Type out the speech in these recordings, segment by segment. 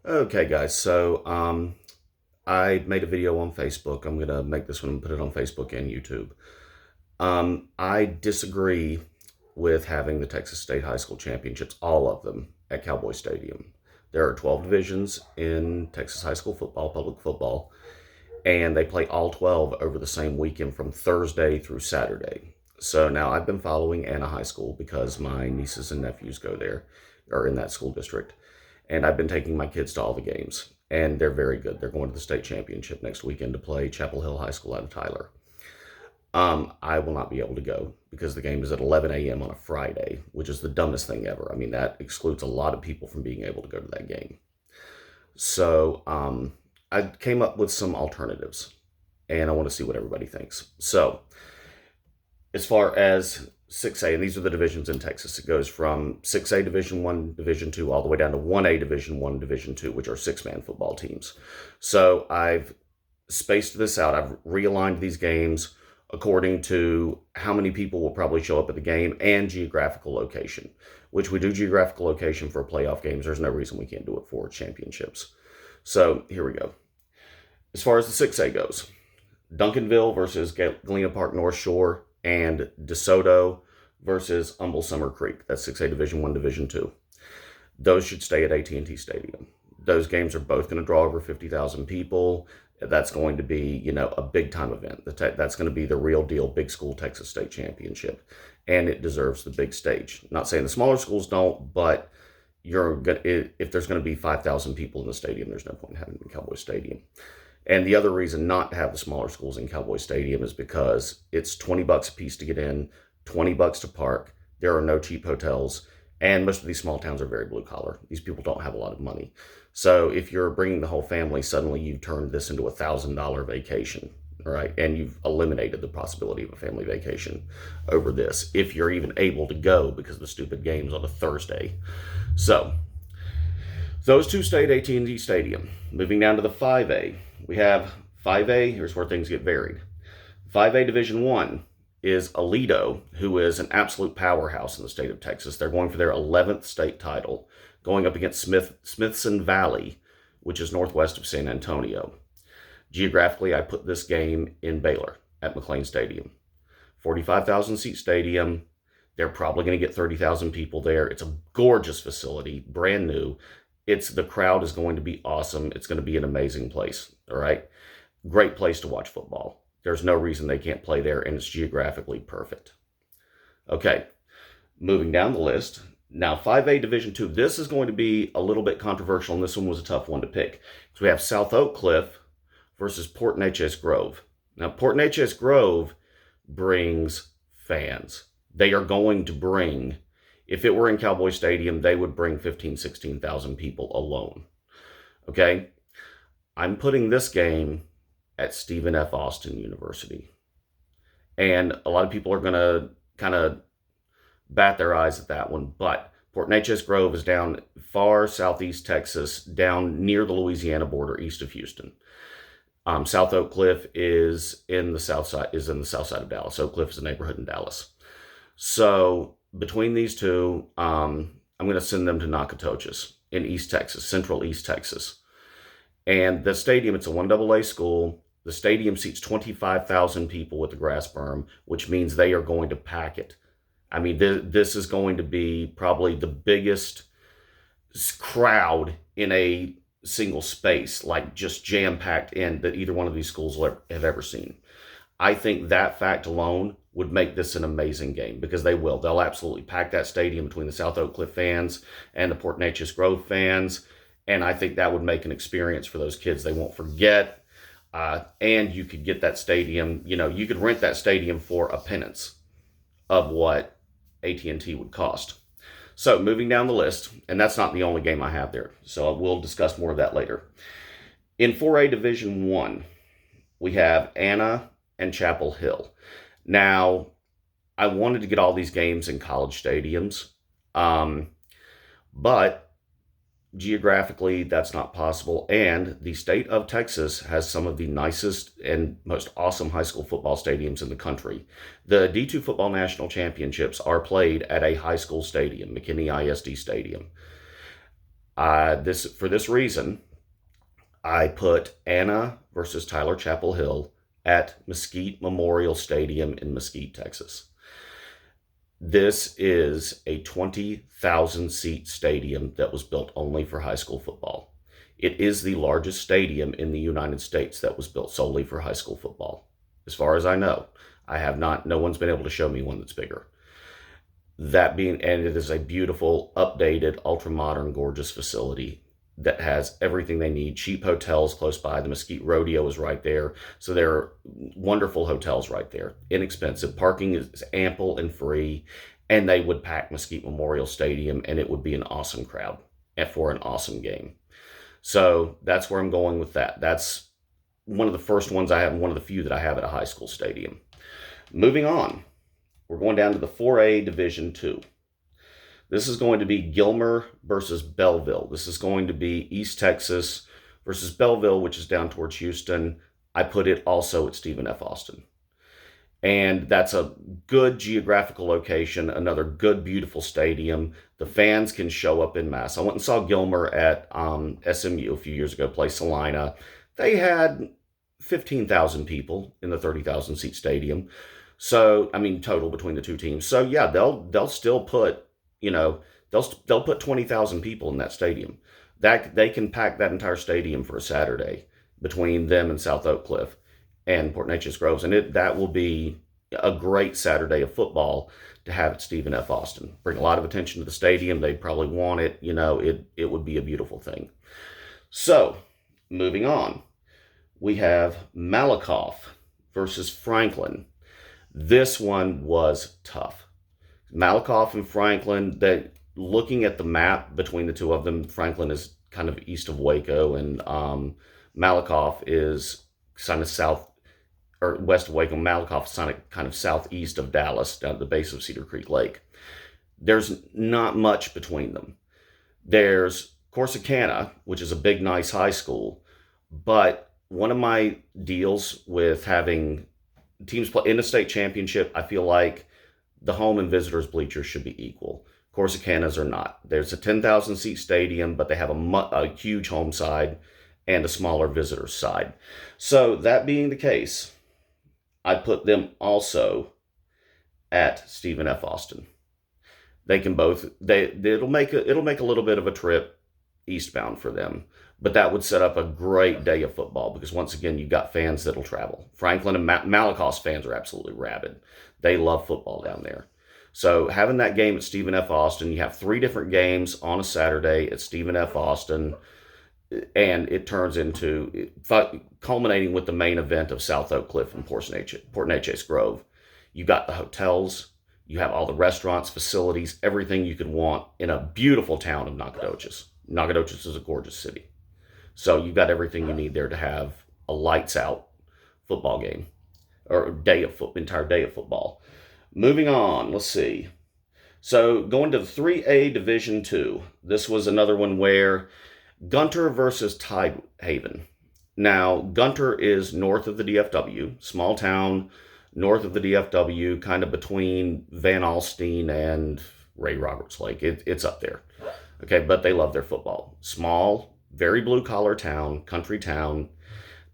Okay, guys. I made a video on Facebook. I'm gonna make this one and put it on Facebook and YouTube. I disagree with having the Texas State High School Championships, all of them, at Cowboy Stadium. There are 12 divisions in Texas high school football, public football, and they play all 12 over the same weekend from Thursday through Saturday. So now I've been following Anna High School because my nieces and nephews go there, or in that school district, and I've been taking my kids to all the games, and they're very good. They're going to the state championship next weekend to play Chapel Hill High School out of Tyler. I will not be able to go because the game is at 11 a.m. on a Friday, which is the dumbest thing ever. I mean, that excludes a lot of people from being able to go to that game. So I came up with some alternatives, and I want to see what everybody thinks. So as far as 6A, and these are the divisions in Texas, it goes from 6A Division 1, Division 2, all the way down to 1A Division 1, Division 2, which are six-man football teams. So I've spaced this out. I've realigned these games according to how many people will probably show up at the game and geographical location, which we do geographical location for playoff games. There's no reason we can't do it for championships. So here we go. As far as the 6A goes, Duncanville versus Galena Park North Shore, and DeSoto versus Humble Summer Creek. That's 6A Division 1, Division 2. Those should stay at AT&T Stadium. Those games are both going to draw over 50,000 people. That's going to be, a big-time event. That's going to be the real deal Big School Texas State Championship, and it deserves the big stage. Not saying the smaller schools don't, but if there's going to be 5,000 people in the stadium, there's no point in having it in Cowboy Stadium. And the other reason not to have the smaller schools in Cowboy Stadium is because it's $20 a piece to get in, $20 to park. There are no cheap hotels, and most of these small towns are very blue collar. These people don't have a lot of money. So if you're bringing the whole family, suddenly you've turned this into $1,000 vacation, right? And you've eliminated the possibility of a family vacation over this, if you're even able to go because of the stupid games on a Thursday. So those two stay at AT&T Stadium. Moving down to the 5A. We have 5A, here's where things get varied. 5A Division 1 is Aledo, who is an absolute powerhouse in the state of Texas. They're going for their 11th state title, going up against Smithson Valley, which is northwest of San Antonio. Geographically, I put this game in Baylor at McLean Stadium. 45,000 seat stadium. They're probably going to get 30,000 people there. It's a gorgeous facility, brand new. The crowd is going to be awesome. It's going to be an amazing place. All right. Great place to watch football. There's no reason they can't play there, and it's geographically perfect. Okay. Moving down the list. Now, 5A Division 2. This is going to be a little bit controversial, and this one was a tough one to pick. So we have South Oak Cliff versus Port Neches Grove. Now, Port Neches Grove brings fans. They are going to bring, if it were in Cowboy Stadium, they would bring 15,000, 16,000 people alone. Okay? I'm putting this game at Stephen F. Austin University. And a lot of people are going to kind of bat their eyes at that one, but Port Neches Grove is down far southeast Texas, down near the Louisiana border, east of Houston. South Oak Cliff is in the south side of Dallas. Oak Cliff is a neighborhood in Dallas. So between these two, I'm going to send them to Nacogdoches in East Texas, central East Texas. And the stadium, it's a 1AA school. The stadium seats 25,000 people with the grass berm, which means they are going to pack it. I mean, this is going to be probably the biggest crowd in a single space, like just jam-packed in, that either one of these schools have ever seen. I think that fact alone would make this an amazing game, because they will. They'll absolutely pack that stadium between the South Oak Cliff fans and the Port Neches Grove fans, and I think that would make an experience for those kids they won't forget. And you could get that stadium, you could rent that stadium for a pittance of what AT&T would cost. So moving down the list, and that's not the only game I have there, so we'll discuss more of that later. In 4A Division 1, we have Anna and Chapel Hill. Now, I wanted to get all these games in college stadiums, but geographically, that's not possible, and the state of Texas has some of the nicest and most awesome high school football stadiums in the country. The D2 Football National Championships are played at a high school stadium, McKinney ISD Stadium. For this reason, I put Anna versus Tyler Chapel Hill at Mesquite Memorial Stadium in Mesquite, Texas. This is a 20,000 seat stadium that was built only for high school football. It is the largest stadium in the United States that was built solely for high school football. As far as I know, no one's been able to show me one that's bigger. And it is a beautiful, updated, ultra modern, gorgeous facility that has everything they need. Cheap hotels close by. The Mesquite Rodeo is right there. So there are wonderful hotels right there. Inexpensive. Parking is ample and free. And they would pack Mesquite Memorial Stadium, and it would be an awesome crowd for an awesome game. So that's where I'm going with that. That's one of the first ones I have, and one of the few that I have at a high school stadium. Moving on, we're going down to the 4A Division II. This is going to be Gilmer versus Belleville. This is going to be East Texas versus Belleville, which is down towards Houston. I put it also at Stephen F. Austin. And that's a good geographical location, another good, beautiful stadium. The fans can show up in mass. I went and saw Gilmer at SMU a few years ago, play Salina. They had 15,000 people in the 30,000 seat stadium. So, I mean, total between the two teams. So, yeah, they'll still put, they'll put 20,000 people in that stadium. That they can pack that entire stadium for a Saturday between them and South Oak Cliff and Port Neches Groves, and that will be a great Saturday of football to have at Stephen F. Austin. Bring a lot of attention to the stadium. They'd probably want it. It would be a beautiful thing. So, moving on, we have Malakoff versus Franklin. This one was tough. Malakoff and Franklin, looking at the map between the two of them, Franklin is kind of east of Waco, and Malakoff is kind of south or west of Waco. Malakoff is kind of southeast of Dallas, down at the base of Cedar Creek Lake. There's not much between them. There's Corsicana, which is a big, nice high school, but one of my deals with having teams play in the state championship, I feel like the home and visitors bleachers should be equal. Corsicana's are not. There's a 10,000 seat stadium, but they have a huge home side and a smaller visitors side. So that being the case, I put them also at Stephen F. Austin. They can both. It'll make a little bit of a trip eastbound for them, but that would set up a great day of football because once again, you've got fans that'll travel. Franklin and Malakoff's fans are absolutely rabid. They love football down there. So having that game at Stephen F. Austin, you have 3 different games on a Saturday at Stephen F. Austin, and it turns into culminating with the main event of South Oak Cliff and Port Neches Grove. You got the hotels, you have all the restaurants, facilities, everything you could want in a beautiful town of Nacogdoches. Nacogdoches is a gorgeous city. So you've got everything you need there to have a lights out football game or entire day of football. Moving on, let's see. So going to the 3A Division II. This was another one where Gunter versus Tidehaven. Now, Gunter is north of the DFW, small town north of the DFW, kind of between Van Alstyne and Ray Roberts Lake. It's up there. Okay, but they love their football. Small, very blue-collar town, country town.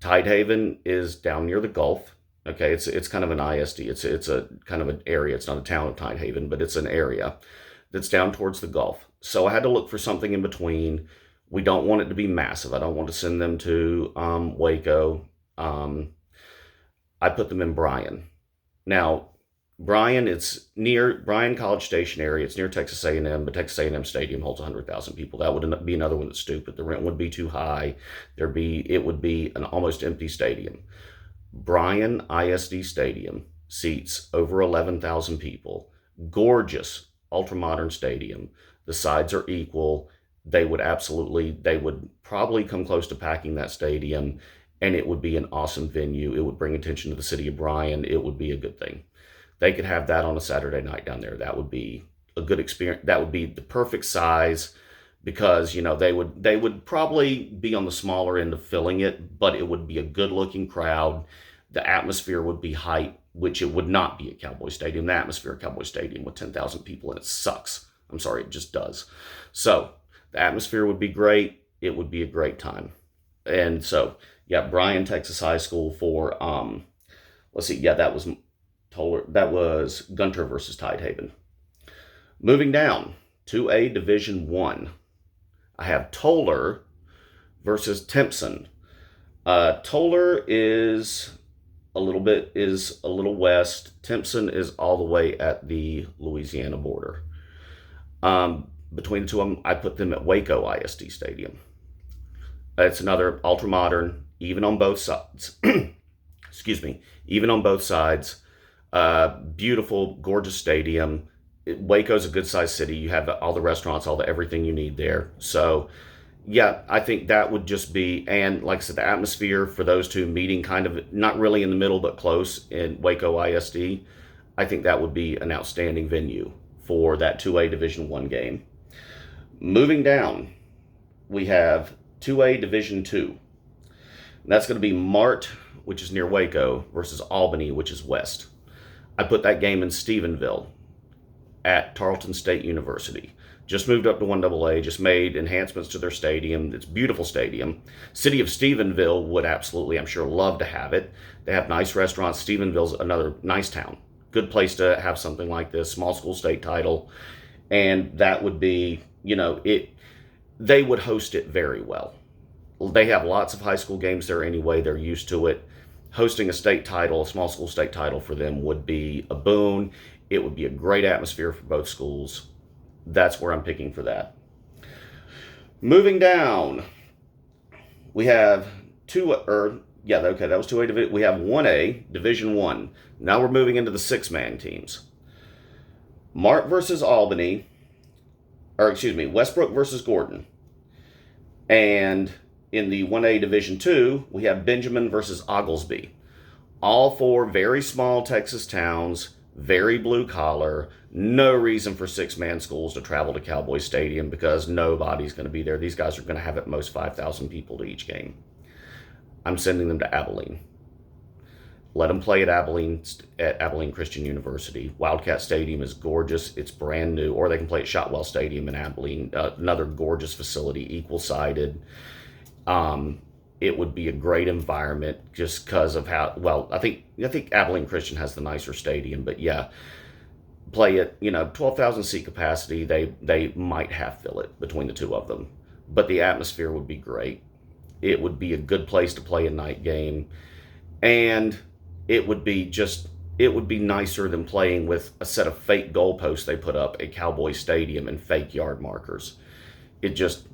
Tidehaven is down near the Gulf. Okay, it's kind of an ISD. It's a kind of an area. It's not a town of Tidehaven, but it's an area that's down towards the Gulf. So I had to look for something in between. We don't want it to be massive. I don't want to send them to Waco. I put them in Bryan. Now, Bryan, it's near Bryan College Station area. It's near Texas A&M, but Texas A&M Stadium holds 100,000 people. That would be another one that's stupid. The rent would be too high. It would be an almost empty stadium. Bryan ISD Stadium seats over 11,000 people. Gorgeous, ultra-modern stadium. The sides are equal. They would probably come close to packing that stadium, and it would be an awesome venue. It would bring attention to the city of Bryan. It would be a good thing. They could have that on a Saturday night down there. That would be a good experience. That would be the perfect size because, they would probably be on the smaller end of filling it, but it would be a good looking crowd. The atmosphere would be hype, which it would not be at Cowboy Stadium. The atmosphere at Cowboy Stadium with 10,000 people in it sucks. I'm sorry, it just does. So The atmosphere would be great. It would be a great time. And so, yeah, Bryan, Texas High School for let's see, yeah, that was Toller. That was Gunter versus Tidehaven. Moving down to a Division One, I have Toller versus Timpson. Toller is a little west. Timpson is all the way at the Louisiana border. Between the two of them, I put them at Waco ISD Stadium. It's another ultra modern, even on both sides. Excuse me, even on both sides. Beautiful, gorgeous stadium. Waco's a good sized city. You have all the restaurants, all the everything you need there. So, yeah, I think that would just be, and like I said, the atmosphere for those two meeting kind of not really in the middle, but close in Waco ISD. I think that would be an outstanding venue for that 2A Division One game. Moving down, we have 2A Division Two. That's going to be Mart, which is near Waco, versus Albany, which is west. I put that game in Stephenville at Tarleton State University. Just moved up to 1AA, just made enhancements to their stadium. It's a beautiful stadium. City of Stephenville would absolutely, I'm sure, love to have it. They have nice restaurants. Stephenville's another nice town. Good place to have something like this, small school state title. And that would be, they would host it very well. They have lots of high school games there anyway. They're used to it. Hosting a state title, a small school state title for them would be a boon. It would be a great atmosphere for both schools. That's where I'm picking for that. Moving down, we have that was 2A. We have 1A, Division 1. Now we're moving into the six-man teams. Mart versus Albany, Westbrook versus Gordon. And in the 1A Division 2, we have Benjamin versus Oglesby. All four very small Texas towns, very blue collar. No reason for six-man schools to travel to Cowboy Stadium because nobody's going to be there. These guys are going to have at most 5,000 people to each game. I'm sending them to Abilene. Let them play at Abilene Christian University. Wildcat Stadium is gorgeous. It's brand new. Or they can play at Shotwell Stadium in Abilene. Another gorgeous facility, equal-sided. It would be a great environment just because of how, I think Abilene Christian has the nicer stadium, but yeah, play it, 12,000 seat capacity. They might half fill it between the two of them, but the atmosphere would be great. It would be a good place to play a night game, and it would be nicer than playing with a set of fake goalposts they put up at Cowboy Stadium and fake yard markers. It just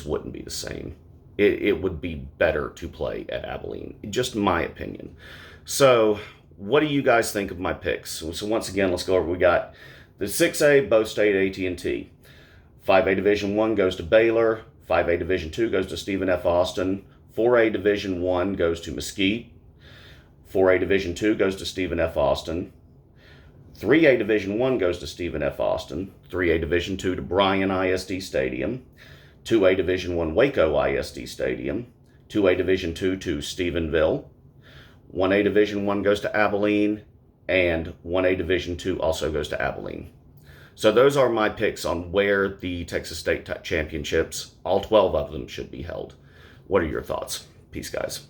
wouldn't be the same. It would be better to play at Abilene, just my opinion. So, what do you guys think of my picks? So once again, let's go over. We got the 6A, both state AT&T. 5A Division 1 goes to Baylor. 5A Division 2 goes to Stephen F. Austin. 4A Division 1 goes to Mesquite. 4A Division 2 goes to Stephen F. Austin. 3A Division 1 goes to Stephen F. Austin. 3A Division 2 to Bryan ISD Stadium. 2A Division 1 Waco ISD Stadium. 2A Division 2 to Stephenville. 1A Division 1 goes to Abilene. And 1A Division 2 also goes to Abilene. So those are my picks on where the Texas State Championships, all 12 of them, should be held. What are your thoughts? Peace, guys.